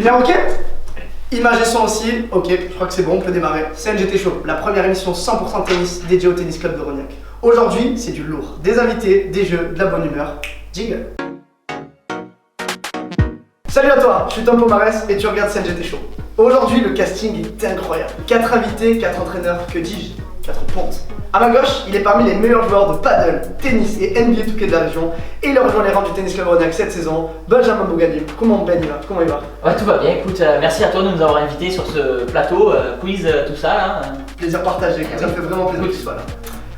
Bien ok? Image et son aussi, ok, je crois que c'est bon, on peut démarrer. CNGT Show, la première émission 100% tennis dédiée au Tennis Club de Rognac. Aujourd'hui, c'est du lourd, des invités, des jeux, de la bonne humeur. Jingle. Salut à toi, je suis Tom Pomarès et tu regardes CNGT Show. Aujourd'hui, le casting est incroyable. 4 invités, 4 entraîneurs, que dis-je? 4 pontes. À ma gauche, il est parmi les meilleurs joueurs de paddle, tennis et NBA 2K de la région. Et il a rejoint les rangs du Tennis Club Rognac cette saison, Benjamin Bougalim. Comment Ben il va? Comment il va? Ouais, tout va bien. Écoute, merci à toi de nous avoir invités sur ce plateau, quiz, tout ça. Là. Plaisir partagé, ça me fait vraiment plaisir que tu sois là.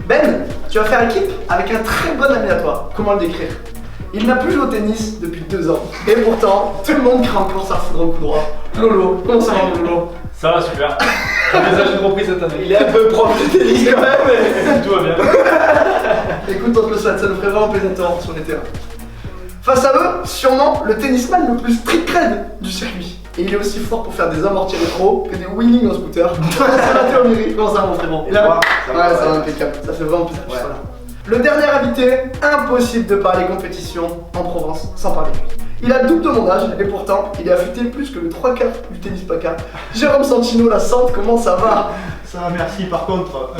Ben, tu vas faire équipe avec un très bon ami à toi. Comment le décrire? Il n'a plus joué au tennis depuis 2 ans. Et pourtant, tout le monde craint encore sa foudre au coup droit. Lolo, comment ça va Lolo? Ça va super. J'ai compris cette année. Il est un peu prof de tennis quand même, mais... Tout va bien. Écoute, on te le souhaite, ça nous ferait vraiment plaisir de te rendre sur les terrains. Face à eux, sûrement le tennisman le plus street cred du circuit. Et il est aussi fort pour faire des amortis rétro que des wheelings en scooter. Ça va Théoméry, comment ça va mon frérot? Et là, ça va impeccable, ça fait vraiment plaisir que tu sois là. Le dernier invité, impossible de parler compétition en Provence sans parler de lui. Il a le double de mon âge et pourtant il est affûté plus que le 3/4 du tennis PACA. Jérôme Santino, la Sante, comment ça va? Ça va, merci. Par contre,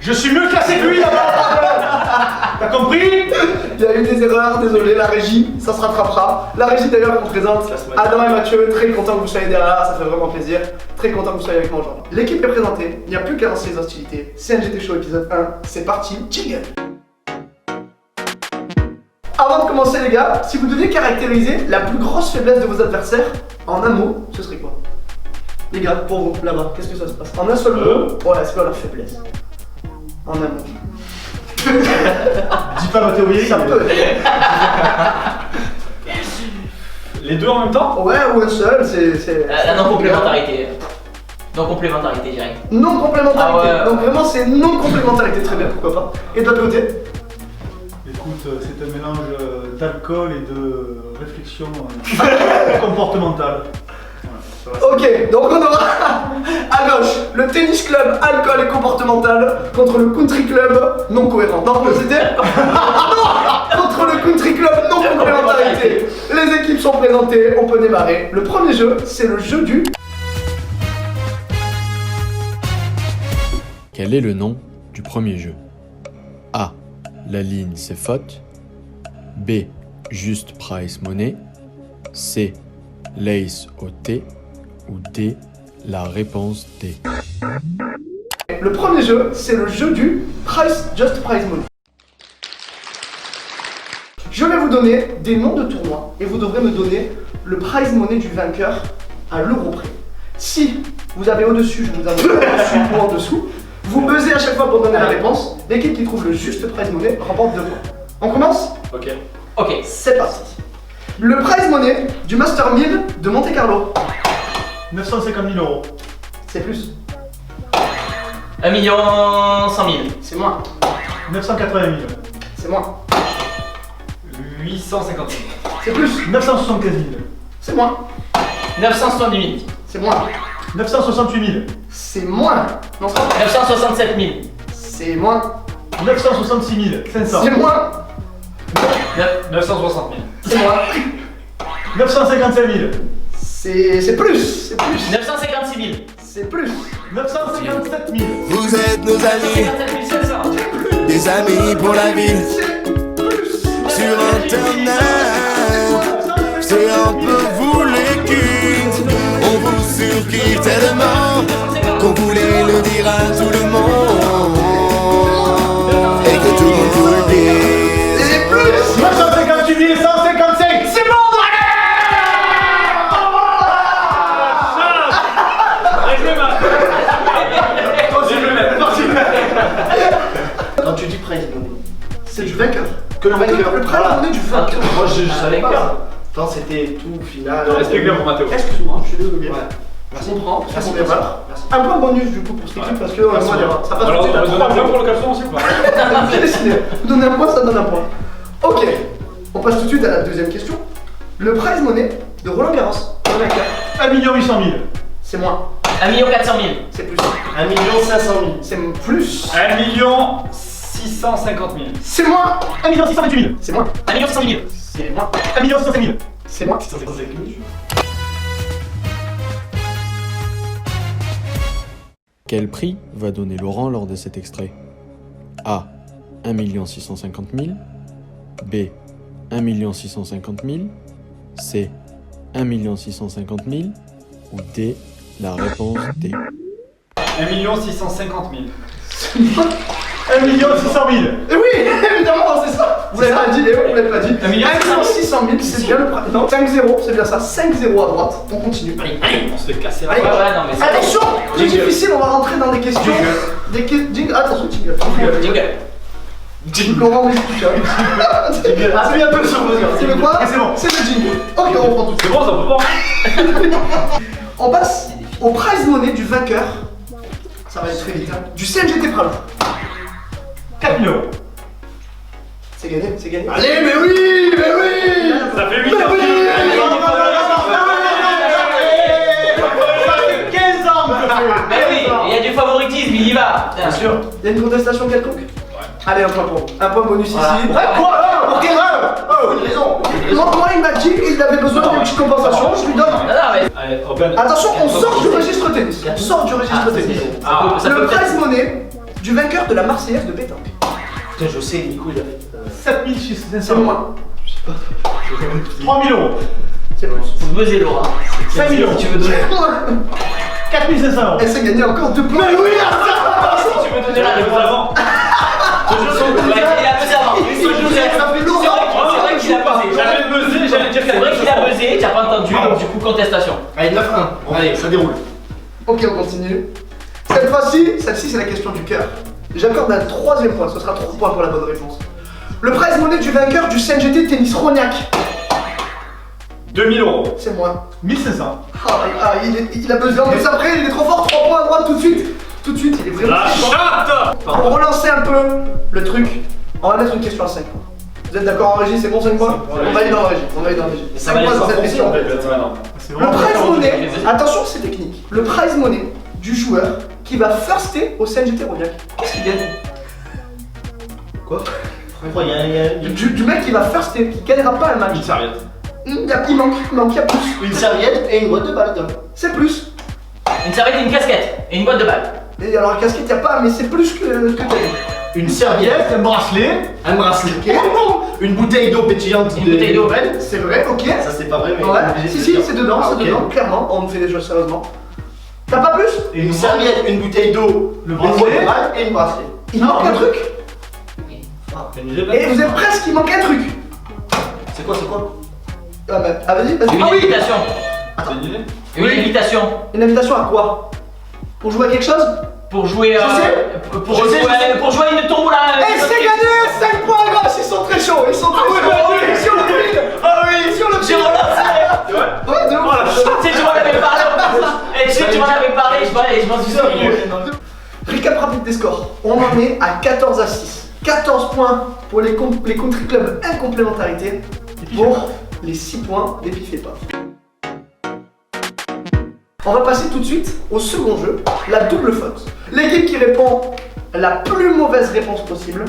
je suis mieux classé que lui là-bas. T'as compris? Il y a eu des erreurs, désolé, la régie, ça se rattrapera. La régie d'ailleurs qu'on présente, Adam et Mathieu, très content que vous soyez derrière, ça fait vraiment plaisir. Très content que vous soyez avec moi aujourd'hui. L'équipe est présentée, il n'y a plus qu'à lancer les hostilités. CNGT Show épisode 1, c'est parti, jingle. Avant de commencer les gars, si vous deviez caractériser la plus grosse faiblesse de vos adversaires en un mot, ce serait quoi? Les gars, pour vous, là-bas, qu'est-ce que ça se passe? En un seul mot, voilà, c'est quoi leur faiblesse? En un mot. Dis pas ma théorie. Ça peut. Les deux en même temps? Ouais, ou un seul, c'est... La non-complémentarité. Non-complémentarité direct. Non-complémentarité. Ah ouais. Donc vraiment, c'est non-complémentarité, très bien, pourquoi pas. Et de l'autre côté? Écoute, c'est un mélange d'alcool et de réflexion comportementale. Ok, donc on aura à gauche le tennis club alcool et comportemental contre le country club non cohérent. Non, c'était non, contre le country club non complémentarité. Les équipes sont présentées, on peut démarrer. Le premier jeu, c'est le jeu du... Quel est le nom du premier jeu? A. La ligne c'est faute. B. Juste price monnaie. C. L'ace au T. Ou D. La réponse D. Le premier jeu, c'est le jeu du price just prize money. Je vais vous donner des noms de tournois et vous devrez me donner le prize money du vainqueur à l'euro près. Si vous avez au-dessus, je vous avais au-dessus ou en dessous, vous buzzez à chaque fois pour donner la réponse. L'équipe qui trouve le juste prize money remporte 2 points. On commence? Ok. Ok. C'est parti. Le prize money du Master 1000 de Monte Carlo. 950 000 euros. C'est plus. 1 100 000. C'est moins. 980 000. C'est moins. 850 000. C'est plus. 975 000. C'est moins. 970 000. C'est moins. 968 000. C'est moins. Non, c'est pas. 967 000. C'est moins. 966 500. C'est moins. 960 000. C'est moins. 955 000. C'est plus. C'est plus. 956 000. C'est plus. 957 000. Vous êtes nos amis, 957 700. des amis pour la vie. C'est plus. Sur internet, c'est un peu vous les kids. On vous surkiffe tellement qu'on voulait le dire à tout le monde. Et que tout le monde vous le dise. C'est plus. 958 155. C'est bon. Quand tu dis prize money, c'est du vainqueur. Que le vainqueur. Le prize money du vainqueur. Moi je savais pas. Attends, c'était tout final. Explique bien pour Mathéo. Excuse-moi, je suis désolé. Ouais. Merci. On prend, Merci, on démarre. Un point bonus du coup pour cette équipe parce que moi, ça passe Alors, tout de on va suite donner à un 3 point pour le caleçon aussi ou pas? J'ai décidé. Vous donnez un point, ça donne un point. Ok, on passe tout de suite à la deuxième question. Le prize money de Roland Garros, le vainqueur, 1 800 000. c'est moins. 1 400 000. C'est plus. 1 500 000. C'est plus. 1 650 000. C'est moins. 1 628 000. C'est moins. 1 600 000. C'est moins. 1 605 000. C'est moins. Quel prix va donner Laurent lors de cet extrait? A. 1 650 000. B. 1 650 000. C. 1 650 000. Ou D. La réponse D. 1 650 000. 1 600 000. Et oui, évidemment, c'est ça. Vous l'avez pas dit, vous l'avez pas dit. 1 600 000, c'est bien le prix. Non, 5-0, c'est bien ça. 5-0 à droite. On continue. Allez, on se fait casser la Allez, Ouais, non, mais c'est attention, c'est Jingle. difficile, on va rentrer dans des questions. Jingle. Attention, jingle. Jingle. Laurent, oui, c'est ça. C'est bientôt le survenu. C'est le quoi? C'est bon. C'est le jingle. Ok, on reprend tout. C'est bon, ça peut pas. On passe au prize money du vainqueur. Ça va aller très vite, hein. Du CNGT Pralou. 4 000 €. C'est gagné, c'est gagné. Allez, mais oui, mais oui. Ça fait 8 Mais oui. Ça fait 15 ans que je fais. Mais oui, il y a du favoritisme, il y va. Bien sûr. Il y a une contestation quelconque? Ouais. Allez, un point pour. Un point bonus Voilà. ici. Ouais. Pour quelle heure? Oh, une raison. Moi, il m'a dit qu'il avait besoin d'une petite compensation, je lui donne. Non, non, mais Allez, Open. Attention, on sort du registre tennis. On sort du registre tennis. ça Le peut peut-être. prize money du vainqueur de la Marseillaise de pétanque. Putain, je sais, Nico, il a fait. 7 C'est 500. moins. 3 000 €. C'est plus. Faut buzzer, Laura. 5 000 €. Si tu veux donner. 4 500 €. Elle s'est gagnée encore 2 points. Mais oui, Si tu veux donner la réponse. Avant. Ouais, il a buzzé avant. ça fait lourd. C'est vrai qu'il a buzzé. J'avais buzzé, j'allais dire C'est vrai qu'il a buzzé, t'as pas entendu, donc du coup, contestation. Allez, 9-1. Allez, ça déroule. Ok, on continue. Cette fois-ci, celle-ci, c'est la question du cœur. J'accorde un 3e point, ce sera 3 points pour la bonne réponse. Le prize money du vainqueur du CNGT Tennis Rognac. 2 000 €. C'est moi. 1500. Il a besoin de ça après, il est trop fort, 3 points à droite tout de suite. Tout de suite, il est vraiment La fort. chatte. Pour relancer un peu le truc, on va mettre une question à 5 points. Vous êtes d'accord en régie, c'est bon 5 points? On va aller dans la régie, on va aller dans la régie. 5 points dans cette question. C'est Le vraiment prize différent. money, attention c'est technique, le prize money du joueur qui va firster au CNGT Rognac, qu'est-ce qu'il gagne? Quoi? Du mec qui va firster, qui gagnera pas un match. Une serviette. Il y a plus. Une serviette et une boîte de balle. C'est plus. Une serviette et une casquette. Et une boîte de balles. Et alors la casquette, y a pas, mais c'est plus que t'as dit. Une serviette, Un bracelet. un bracelet, une bouteille d'eau pétillante. Une bouteille d'eau. C'est vrai, ok. Ça c'est pas vrai, mais. Ouais, obligé de si, le si, dire. c'est dedans, Ah, c'est ok. dedans, clairement, on fait les choses sérieusement. T'as pas plus? Une serviette, une bouteille d'eau, Le une boîte bracelet. de balle et une bracelet. Il manque un truc. Et vous êtes presque, il manque un truc. C'est quoi, Ah bah, vas-y, vas-y. Une Ah oui. invitation. Une invitation. Une invitation à quoi? Pour jouer à quelque chose? Pour jouer. Je sais. Pour Je sais, jouer je sais. pour jouer à une tombola. Eh, c'est gagné! 5 points, grâce, ils sont très chauds, ils sont très chauds. Sur le fil. Ah oui, sur le J'ai fil. relancé. Ouais, de ouf. Tu sais, tu m'en avais parlé en plus. Et tu sais, tu m'en avais parlé, je m'en suis souvenu. Récap rapide des scores. On en est à 14 à 6. 14 points pour les country clubs incomplémentarité. Pour les 6 points des pif et paf. On va passer tout de suite au second jeu, la double faute. L'équipe qui répond la plus mauvaise réponse possible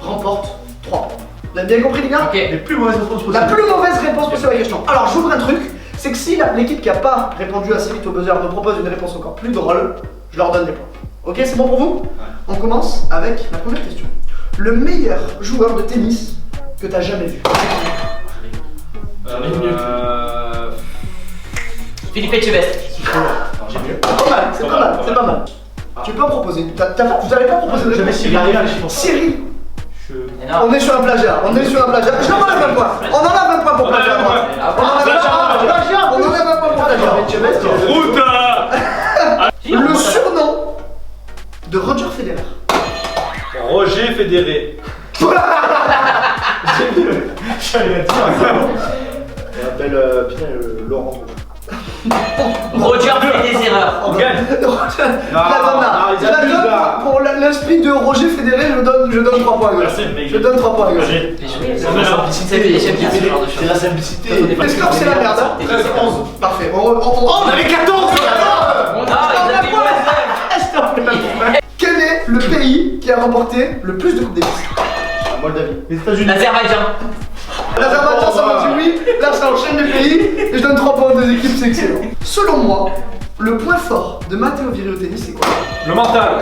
remporte 3 points. Vous avez bien compris les gars? Ok. Les plus mauvaises réponses La possibles. plus mauvaise réponse possible à la question. Alors j'ouvre un truc, c'est que si l'équipe qui n'a pas répondu assez vite au buzzer me propose une réponse encore plus drôle, je leur donne des points. Ok, c'est bon pour vous? On commence avec la première question. Le meilleur joueur de tennis que tu as jamais vu. Philippe Etchebest. C'est pas mal, c'est pas mal, c'est pas mal. Tu peux en proposer. Vous n'avez pas proposé de J'avais réponse. Cyril Hanouna, je pense. Cyril, Et non. on est sur un plagiat, on est sur un plagiat. Je enlève un point. On enlève un point pour plagiat. moi. On enlève un point. On enlève un point pour plagiat. Route. Le surnom de Roger Federer. Roger Fédéré. J'allais la dire. On appelle Laurent. Roger fait des erreurs. On gagne. Je la donne là. ils Je la abusent, donne là. pour l'esprit de Roger Fédéré, je donne 3 points à gauche. Merci, mec. Je donne 3 points à gauche. J'aime bien ce genre de C'est choses. la simplicité. Les scores, c'est la merde. Hein. 13-11. Parfait. On avait 14. Ah, ils avaient moins. Quel est le pays qui a remporté le plus de Coupes Davis? Moldavie. Les États-Unis. L'Azerbaïdjan. L'Azerbaïdjan, ça m'a dit oui. Là, ça enchaîne les pays. Et je donne 3 points aux deux équipes, c'est excellent. Selon moi, Le point fort de Matteo Viré au tennis, c'est quoi? Le mental.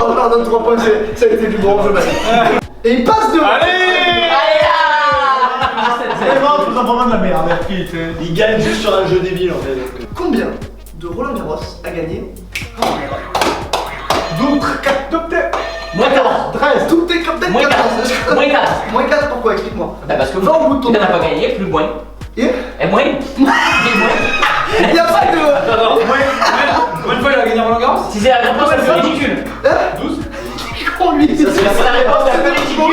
Oh non, donne 3 points, ça a été du bon jeu, et il passe devant. Allez. Vraiment, tout simplement de la merde. Il gagne juste sur un jeu débile en fait. Combien de Roland Garros a gagné? Moins 14. 13. Tout est comme Moins 4. Moins 4. Moins 4, pourquoi? Explique-moi. Bah parce que Va au bout de ton tu n'as temps. pas gagné, plus moins. Et Et moins. Et moins. il n'y a pas de. Attends, combien de fois il a gagné Roland Garros? Si c'est la réponse la plus ridicule. 12. Con lui. C'est la réponse la plus ridicule.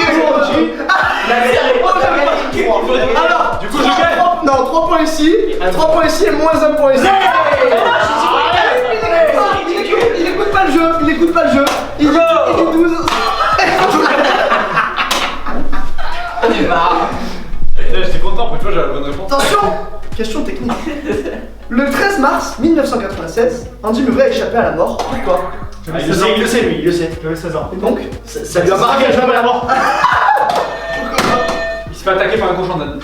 La réponse la plus ridicule. Alors, Du coup, je gagne. non, 3 points ici, 3 points ici et moins 1 point ici. Il écoute pas le jeu, il écoute pas le jeu. Il dit 12. On est marre. J'étais content, pour une fois j'avais la bonne réponse. Attention, question technique. Le 13 mars 1996, Andy Murray a échappé à la mort. Pourquoi? Ah, il le sait, il le sait lui, il le sait. J'avais 16 ans. Et donc, Ça lui a marqué à jamais la mort. Il se fait attaquer par un cochon d'Inde.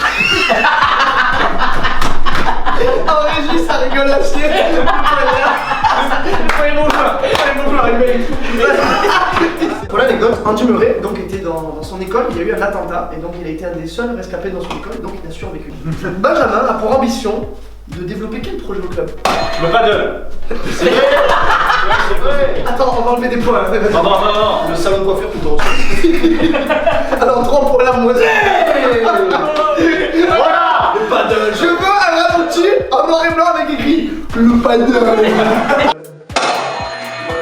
en régie, ça rigole la chier. Pour l'anecdote, Andy Murray donc, était dans son école, il y a eu un attentat et donc il a été un des seuls rescapés dans son école, donc il a survécu. Benjamin a pour ambition de développer quel projet au club? Le paddle. C'est vrai. C'est vrai. Attends, on va enlever des points. Hein. Non, non, non, non. Le salon de coiffure tout droit. Alors 3 pour la moitié. Voilà. Le paddle. Je veux un ralenti en noir et blanc avec écrit le paddle.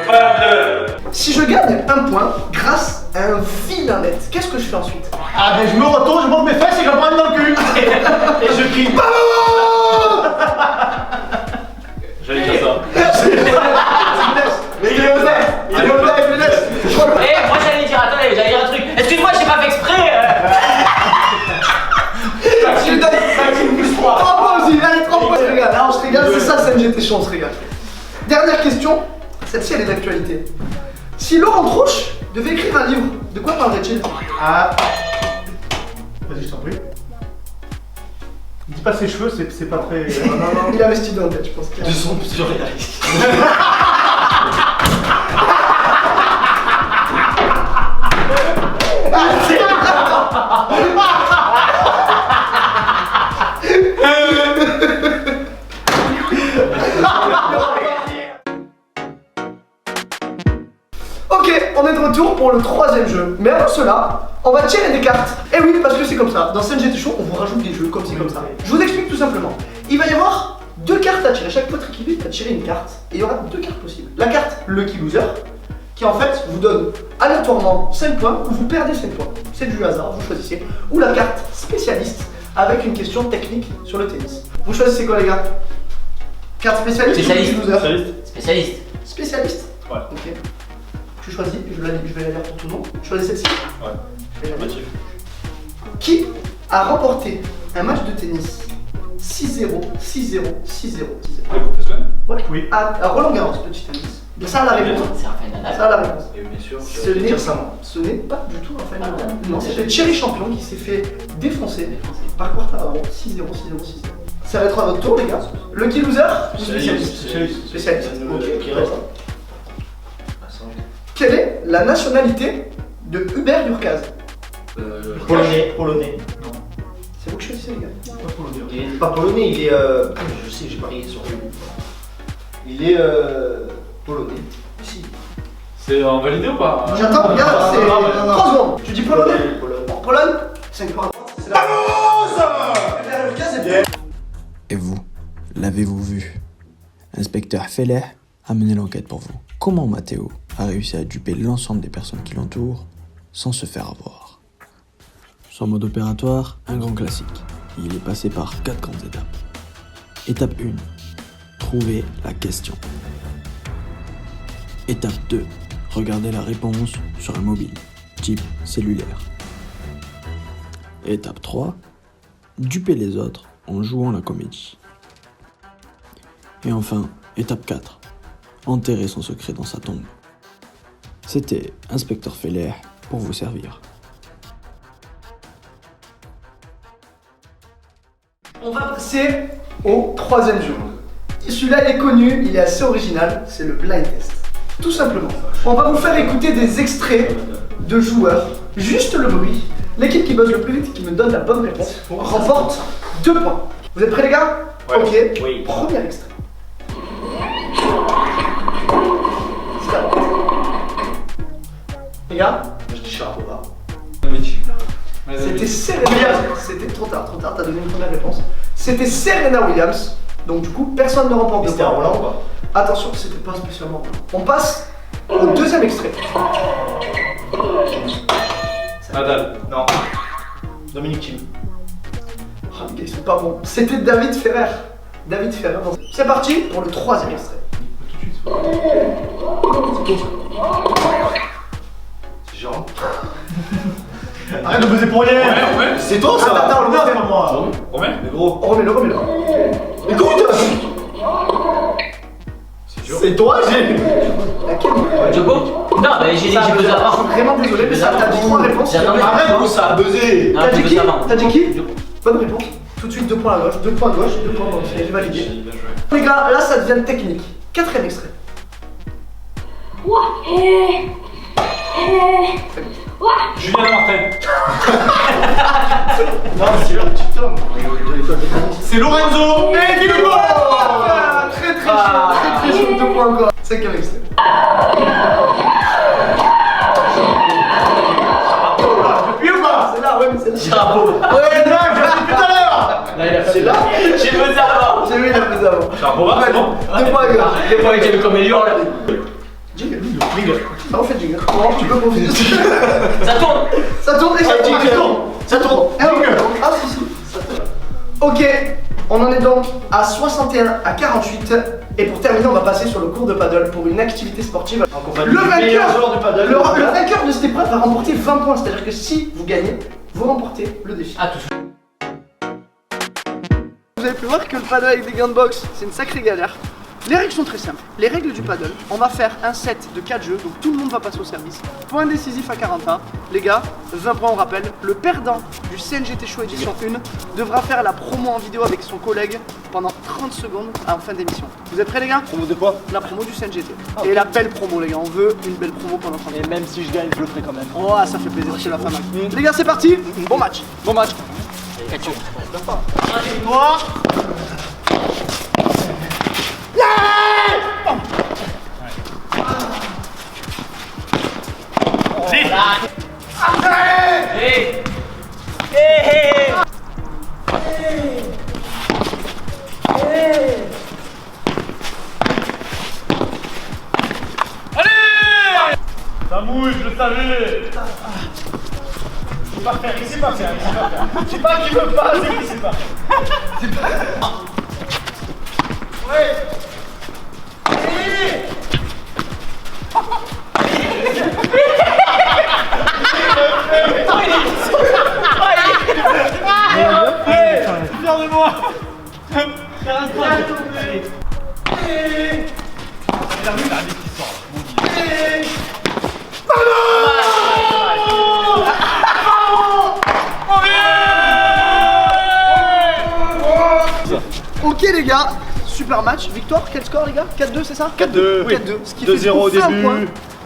Paddle. Si je gagne un point grâce à un vilain net, qu'est-ce que je fais ensuite? Ah, ben je me retourne, je monte mes fesses et je la prends dans le cul. Et je crie. J'allais dire ça. Mais il est honnête. Il est honnête, il est honnête. Eh, moi j'allais dire, attendez, j'allais dire un truc. Excuse-moi, j'ai pas fait exprès. Je lui donne 3 points aussi, allez 3 points, je régale. Alors je régale, c'est ça, CNGT Show, on se régale. Dernière question, celle-ci elle est d'actualité. Si Laurent Trouche devait écrire un livre, de quoi parlerait-il? Ah. Vas-y, je t'en prie. Dis pas ses cheveux, c'est pas très. Non, il investit dans le tête, je pense qu'il a... De son surréaliste. Ok, on est de retour pour le 3e jeu. Mais avant cela, on va tirer des cartes. Et oui, parce que c'est comme ça. Dans CNGT Show, on vous rajoute des jeux comme c'est comme ça. Je vous explique tout simplement. Il va y avoir 2 cartes à tirer. Chaque votre équipe va tirer une carte. Et il y aura 2 cartes possibles. La carte Lucky Loser, qui en fait vous donne aléatoirement 5 points ou vous perdez 5 points. C'est du hasard, vous choisissez. Ou la carte spécialiste, avec une question technique sur le tennis. Vous choisissez quoi les gars? Carte spécialiste ou Spécialiste. Lucky Loser? Spécialiste. Spécialiste? Ouais. Ok. Tu choisis, je vais la lire pour tout le monde. Tu choisis celle-ci? Ouais. Je vais la lire. Motif. Qui a remporté un match de tennis 6-0, 6-0, 6-0, 6-0? Les professionnels? Ouais. Oui. À Roland Garros, petit tennis. Mais ça a la réponse. C'est Rafael Nadal. Ça a la réponse. Et bien sûr, Ce je vais n'est dire ça moi. Ce n'est pas du tout Rafael Nadal. Ah, Non, c'était Thierry Champion qui s'est fait défoncer par Quartararo. 6-0, 6-0, 6-0. Ça va être à votre tour, les gars. Lucky Loser ou spécialiste? Spécialiste. Ok. Qui reste? Quelle est la nationalité de Hubert Urkaz? Polonais. Polonais. C'est vous que choisissez, les gars. Il est pas polonais, il est. Je sais, j'ai parié sur lui. Il est polonais. Si. C'est en validé ou pas? J'attends, regarde, c'est non, 3 secondes. Tu dis polonais? Pologne. Bon, Pologne 5 points. C'est la Hubert Urkaz est bien. Et vous, l'avez-vous vu? Inspecteur Feller a mené l'enquête pour vous. Comment Matteo a réussi à duper l'ensemble des personnes qui l'entourent sans se faire avoir? Son mode opératoire, un grand classique. Il est passé par 4 grandes étapes. Étape 1, trouver la question. Étape 2, regarder la réponse sur un mobile, type cellulaire. Étape 3, duper les autres en jouant la comédie. Et enfin, étape 4, enterrer son secret dans sa tombe. C'était Inspecteur Feller pour vous servir. On va passer au 3e jeu. Celui-là, il est connu, il est assez original, c'est le blind test. Tout simplement. On va vous faire écouter des extraits de joueurs, juste le bruit. L'équipe qui buzz le plus vite, qui me donne la bonne réponse, remporte 2 points. Vous êtes prêts les gars? Ouais. Ok. Oui. Premier extrait. C'est à droite. Les gars, Je dis Sharapova. c'était Serena Williams. C'était trop tard, t'as donné une première réponse. C'était Serena Williams. Donc du coup, personne ne remporte de C'était un points. Roland ou pas? Attention, c'était pas spécialement Roland. On passe au deuxième extrait. Nadal. Non. Dominique Thiem. Oh, les gars, ils sont pas bons. C'était David Ferrer. David Ferrer. C'est parti pour le troisième extrait. C'est Jérôme. Arrête de buzzer pour rien. Ouais. C'est toi ça? Attends, Non, c'est pas moi. Romain. Mais gros. Remets-le. Écoute! C'est toi, j'ai. Laquelle? Joko? Non, mais j'ai Ça a buzzé buzzé. Je avant. suis vraiment désolé, mais ça t'as dit 3 réponses. J'attendais. Arrête, gros, ça a buzzé. Non, T'as j'ai dit buzzé qui? avant. T'as dit qui? Joko. Bonne réponse. Tout de suite 2 points à gauche, 2 points à gauche, 2 points à gauche. J'ai validé. Bien joué. Les gars, là ça devient technique. Quatrième extrait. Julien Martin. Non, c'est leur petit homme. C'est Lorenzo. Et du coup, très chaud, 2 points encore. Cinquième extrait. Depuis ou pas? C'est là, ouais, mais c'est là. Chapeau. Ouais, C'est là, je l'ai dit tout à l'heure. Là, il a fait. c'est là. J'ai buzzé avant. J'ai vu, il a fait ça avant. Sharapova, c'est bon. 2 points à gauche. J'ai pas été comme Elior là. Jingle. Ah, on fait jingle. Oh, tu peux profiter. Ça tourne. Ça tourne et ça tourne. Ça tourne. Ah, si. Ça tourne. Ok, on en est donc à 61 à 48. Et pour terminer, on va passer sur le cours de paddle pour une activité sportive. Le vainqueur, joueur de paddle. le vainqueur de cette épreuve va remporter 20 points. C'est-à-dire que si vous gagnez, vous remportez le défi. Ah, tout. Vous avez pu voir que le paddle avec des gants de boxe, c'est une sacrée galère. Les règles sont très simples. Les règles du paddle, on va faire un set de 4 jeux, donc tout le monde va passer au service. Point décisif à 41. Les gars, 20 points on rappelle. Le perdant du CNGT Show édition 1 devra faire la promo en vidéo avec son collègue pendant 30 secondes en fin d'émission. Vous êtes prêts les gars? Promo de quoi? La promo du CNGT. Et la belle promo les gars, on veut une belle promo pendant 30 secondes. Et même si je gagne, je le ferai quand même. Oh, ça fait plaisir, c'est la fin match. Les gars, c'est parti. Bon match. Bon match. Hey. Hey. Ça mouille, je le savais. Il sait pas faire, il sait pas faire. C'est pas qu'il veut pas, c'est qu'il sait pas. Ouais. Fier de moi. Ok les gars, super match, victoire, quel score les gars? 4-2 c'est ça? 4-2. 4-2, ce qui fait 2-0 au du coup 20 début. points.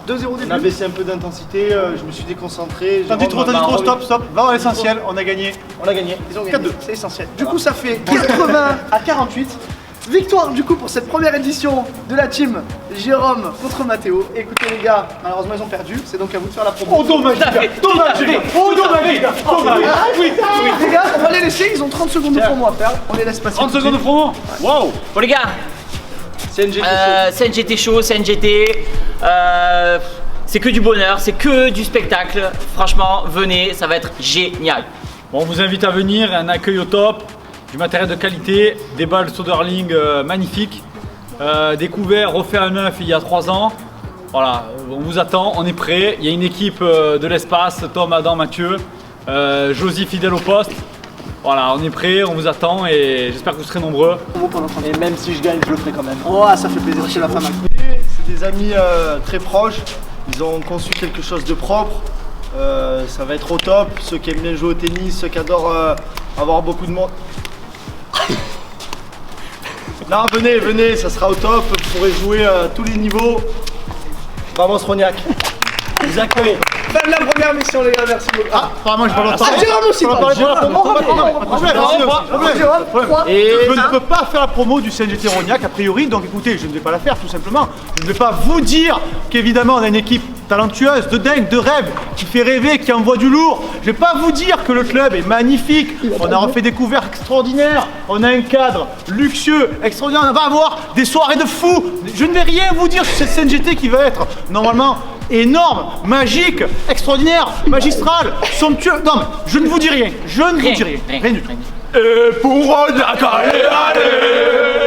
2-0 au On a début. baissé un peu d'intensité, je me suis déconcentré. T'as dit trop, stop. Va dans l'essentiel, on a gagné. On a gagné. Ils ont gagné, 4-2. c'est essentiel. Du coup ça fait 80 à 48. Victoire du coup pour cette première édition de la team Jérôme contre Mathéo. Écoutez les gars, malheureusement ils ont perdu, c'est donc à vous de faire la promo. Oh dommage, dommage, oui. Les gars, on va les laisser, ils ont 30 secondes de promo à faire. On les laisse passer. 30 secondes de promo. Waouh. Bon les gars, CNGT Show, CNGT, c'est que du bonheur, c'est que du spectacle. Franchement, venez, ça va être génial. Bon, on vous invite à venir, un accueil au top, du matériel de qualité, des balles Soderling magnifiques, découvert, refait à neuf il y a 3 ans. Voilà, on vous attend, on est prêt. Il y a une équipe de l'espace, Tom, Adam, Mathieu, Josie fidèle au poste. Voilà, on est prêt, on vous attend et j'espère que vous serez nombreux. Et même si je gagne, je le ferai quand même. Oh, ça fait plaisir, c'est la fin match. C'est des amis très proches. Ils ont conçu quelque chose de propre. Ça va être au top. Ceux qui aiment bien jouer au tennis, ceux qui adorent avoir beaucoup de monde. Non, venez, ça sera au top. Vous pourrez jouer à tous les niveaux. Vamos Rognac. Vous accueillez. Fin de la première mission, les gars, merci beaucoup. Ah, apparemment, je parle longtemps. Ah, Jérôme aussi, On va Jérôme. Et je ne peux pas faire la promo du CNGT Rognac a priori, donc écoutez, je ne vais pas la faire tout simplement. Je ne vais pas vous dire qu'évidemment on a une équipe talentueuse, de dingue, de rêve, qui fait rêver, qui envoie du lourd. Je ne vais pas vous dire que le club est magnifique, on a refait des couverts extraordinaires, on a un cadre luxueux, extraordinaire, on va avoir des soirées de fou. Je ne vais rien vous dire sur cette CNGT qui va être normalement énorme, magique, extraordinaire, magistral, somptueux. Non mais je ne vous dis rien, je ne vous dis rien. Rien du tout. Et pour Rognac, allez, allez.